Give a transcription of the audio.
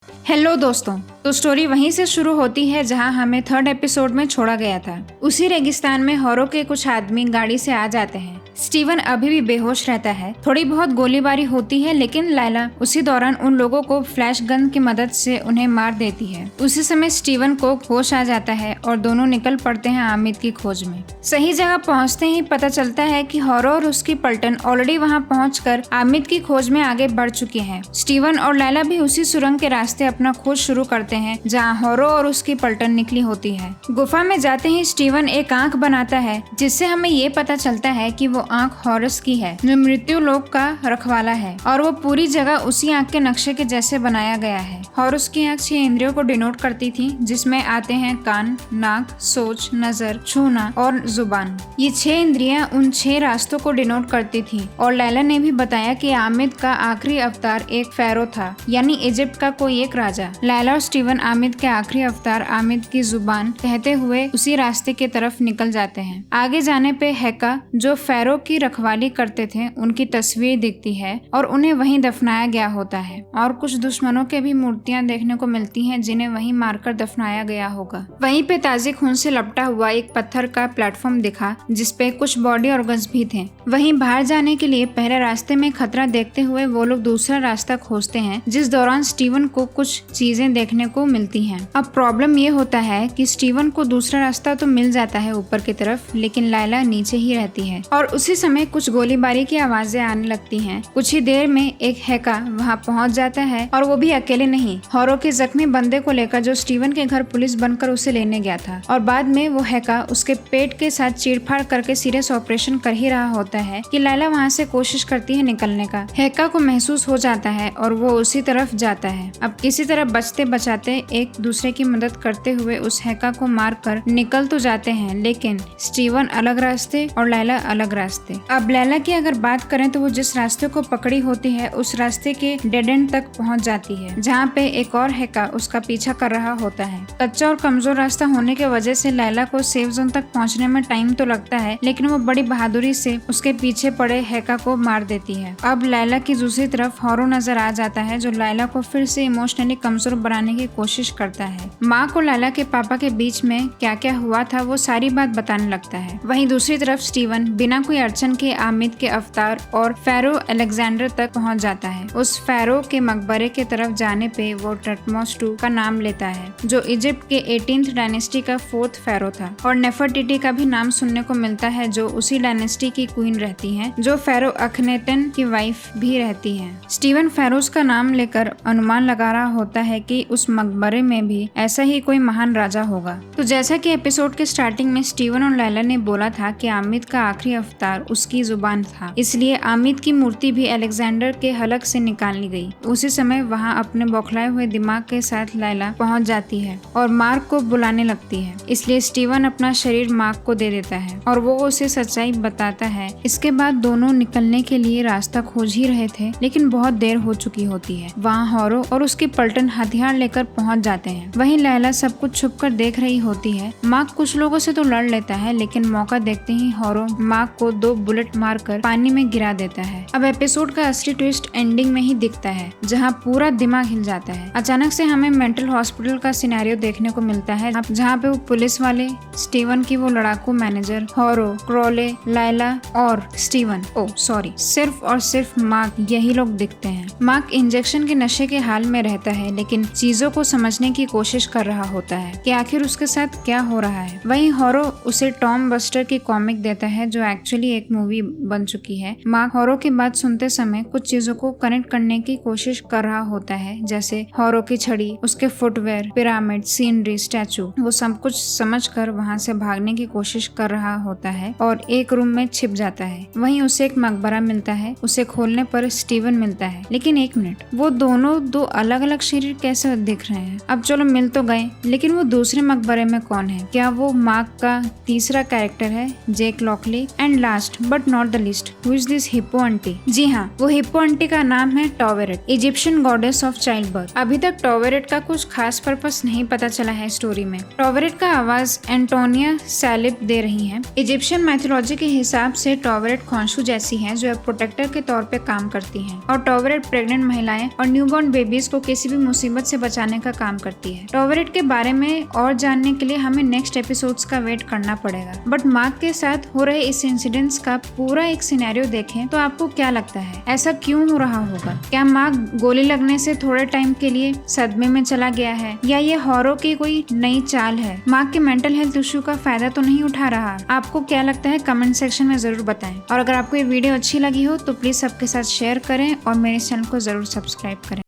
Hello दोस्तों, तो story वहीं से शुरू होती है जहां हमें थर्ड एपिसोड में छोड़ा गया था। उसी रेगिस्तान में हॉरो के कुछ आदमी गाड़ी से आ जाते हैं। स्टीवन अभी भी बेहोश रहता है। थोड़ी बहुत गोलीबारी होती है, लेकिन लैला उसी दौरान उन लोगों को फ्लैश गन की मदद से उन्हें मार देती है। उसी समय स्टीवन को होश आ जाता है और दोनों निकल पड़ते हैं आमिद की खोज में। सही जगह पहुंचते ही पता चलता है कि हॉरो और उसकी पलटन ऑलरेडी वहां पहुंचकर आमिद की खोज में आगे बढ़ चुके हैं। स्टीवन और लैला भी उसी सुरंग के रास्ते अपना खोज शुरू करते हैं जहाँ हॉरो और उसकी पलटन निकली होती है। गुफा में जाते ही स्टीवन एक आंख बनाता है, जिससे हमें ये पता चलता है कि वो आंख हॉरस की है, जो मृत्यु लोक का रखवाला है, और वो पूरी जगह उसी आंख के नक्शे के जैसे बनाया गया है। हॉरस की आंख 6 इंद्रियों को डिनोट करती थी, जिसमें आते हैं कान, नाक, सोच, नजर, छूना और जुबान। ये 6 इंद्रियां उन 6 रास्तों को डिनोट करती थी। और लैला ने भी बताया कि आमिद का आखिरी अवतार एक फेरो था, यानी इजिप्ट का कोई एक राजा। लैला और स्टीवन आमिद के आखिरी अवतार आमिद की जुबान कहते हुए उसी रास्ते की तरफ निकल जाते हैं। आगे जाने पे हेका, जो फेरो की रखवाली करते थे, उनकी तस्वीर दिखती है और उन्हें वहीं दफनाया गया होता है। और कुछ दुश्मनों के भी मूर्तियां देखने को मिलती हैं, जिन्हें वहीं मारकर दफनाया गया होगा। वहीं पे ताजे खून से लपटा हुआ एक पत्थर का प्लेटफॉर्म दिखा, जिसपे कुछ बॉडी ऑर्गन्स भी थे। वहीं बाहर जाने के लिए पहले रास्ते में खतरा देखते हुए वो लोग दूसरा रास्ता खोजते हैं, जिस दौरान स्टीवन को कुछ चीजें देखने को मिलती हैं। अब प्रॉब्लम ये होता है कि स्टीवन को दूसरा रास्ता तो मिल जाता है ऊपर की तरफ, लेकिन लैला नीचे ही रहती है। और उसी समय कुछ गोलीबारी की आवाजें आने लगती हैं। कुछ ही देर में एक हैका वहां पहुंच जाता है, और वो भी अकेले नहीं, हॉरो के जख्मी बंदे को लेकर, जो स्टीवन के घर पुलिस बनकर उसे लेने गया था। और बाद में वो हैका उसके पेट के साथ चीरफाड़ करके सीरियस ऑपरेशन कर ही रहा होता है कि लैला वहाँ से कोशिश करती है निकलने का। हैका को महसूस हो जाता है और वो उसी तरफ जाता है। अब किसी तरह बचते बचाते एक दूसरे की मदद करते हुए उस हैका को मार कर निकल तो जाते हैं, लेकिन स्टीवन अलग रास्ते और लैला अलग रास्ते। अब लैला की अगर बात करें तो वो जिस रास्ते को पकड़ी होती है, उस रास्ते के डेड एंड तक पहुंच जाती है, जहाँ पे एक और हैका उसका पीछा कर रहा होता है। कच्चा और कमजोर रास्ता होने की वजह से लैला को सेफ जोन तक पहुंचने में टाइम तो लगता है, लेकिन वो बड़ी बहादुरी से उसके पीछे पड़े हैका को मार देती है। अब लैला की दूसरी तरफ हॉरो नजर आ जाता है, जो लैला को फिर से इमोशनली कमजोर बनाने की कोशिश करता है। माँ को लैला के पापा के बीच में क्या क्या हुआ था वो सारी बात बताने लगता है। वहीं दूसरी तरफ स्टीवन बिना कोई अड़चन के आमिद के अवतार और फेरो अलेक्जेंडर तक पहुंच जाता है। उस फेरो के मकबरे के तरफ जाने पे वो टटमोस II का नाम लेता है, जो इजिप्ट के 18th डायनेस्टी का 4th फेरो था। और नेफरटिटी का भी नाम सुनने को मिलता है, जो उसी डायनेस्टी की क्वीन रहती है, जो फेरो अखनेटन की वाइफ भी रहती है। स्टीवन फेरोज का नाम लेकर अनुमान लगा रहा होता है कि उस मकबरे में भी ऐसा ही कोई महान राजा होगा। तो जैसा कि एपिसोड के स्टार्टिंग में स्टीवन और लैला ने बोला था कि आमिद का आखिरी अवतार उसकी जुबान था, इसलिए आमिद की मूर्ति भी अलेक्जेंडर के हलक से निकाल ली गई। उसी समय वहां अपने बौखलाए हुए दिमाग के साथ लैला पहुंच जाती है और मार्क को बुलाने लगती है, इसलिए स्टीवन अपना शरीर मार्क को दे देता है और वो उसे सच्चाई बताता है। इसके बाद दोनों निकलने के लिए रास्ता खोज ही रहे थे, लेकिन बहुत देर हो चुकी होती है। वहाँ हॉरो और उसकी पलटन हथियार लेकर पहुंच जाते हैं। वहीं लैला सब कुछ छुपकर देख रही होती है। मार्क कुछ लोगों से तो लड़ लेता है, लेकिन मौका देखते ही हॉरो मार्क को 2 बुलेट मारकर पानी में गिरा देता है। अब एपिसोड का असली ट्विस्ट एंडिंग में ही दिखता है, जहाँ पूरा दिमाग हिल जाता है। अचानक से हमें मेंटल हॉस्पिटल का सिनेरियो देखने को मिलता है, जहाँ पे वो पुलिस वाले, स्टीवन की वो लड़ाकू मैनेजर, हॉरो, क्रोले, लैला और स्टीवन, सिर्फ और सिर्फ मार्क, यही लोग दिखते हैं। मार्क इंजेक्शन के नशे के हाल में रहता है, लेकिन चीजों को समझने की कोशिश कर रहा होता है कि आखिर उसके साथ क्या हो रहा है। वहीं हॉरो उसे टॉम बस्टर की कॉमिक देता है, जो एक्चुअली एक मूवी बन चुकी है। मार्क हॉरो की बात सुनते समय कुछ चीजों को कनेक्ट करने की कोशिश कर रहा होता है, जैसे हॉरो की छड़ी, उसके फुटवेयर, पिरामिड, सीनरी, स्टैचू। वो सब कुछ समझकर वहाँ से भागने की कोशिश कर रहा होता है और एक रूम में छिप जाता है। वहीं उसे एक मकबरा मिलता है। उसे खोलने पर स्टीवन मिलता है, लेकिन एक मिनट, वो दोनों 2 अलग अलग शरीर कैसे दिख रहे हैं? अब चलो मिल तो गए, लेकिन वो दूसरे मकबरे में कौन है? क्या वो मार्क का तीसरा कैरेक्टर है, Jake Lockley? And last but not the least, who is this hippo aunty? जी हाँ, वो हिप्पो आंटी का नाम है Taweret, Egyptian goddess of child birth. अभी तक टॉवेरेट का कुछ खास पर्पस नहीं पता चला है स्टोरी में। टॉवेरेट का आवाज एंटोनिया सैलिब दे रही है। इजिप्शियन माइथोलॉजी के हिसाब से टॉवेरेट खोंसू जैसी है, जो एक प्रोटेक्टर के तौर पे काम करती है, और टॉवेरेट प्रेग्नेंट महिलाएं और न्यूबॉर्न बेबीज को किसी भी मुसीबत से बचाने का काम करती है। टॉवरेट के बारे में और जानने के लिए हमें नेक्स्ट एपिसोड्स का वेट करना पड़ेगा। बट मार्क के साथ हो रहे इस इंसिडेंट्स का पूरा एक सिनेरियो देखें तो आपको क्या लगता है, ऐसा क्यों हो रहा होगा? क्या मार्क गोली लगने से थोड़े टाइम के लिए सदमे में चला गया है, या ये हॉरर की कोई नई चाल है? मार्क के मेंटल हेल्थ इशू का फायदा तो नहीं उठा रहा? आपको क्या लगता है कमेंट सेक्शन में जरूर बताएं। और अगर आपको ये वीडियो अच्छी लगी हो तो प्लीज सबके साथ शेयर करें और मेरे चैनल को जरूर सब्सक्राइब करें।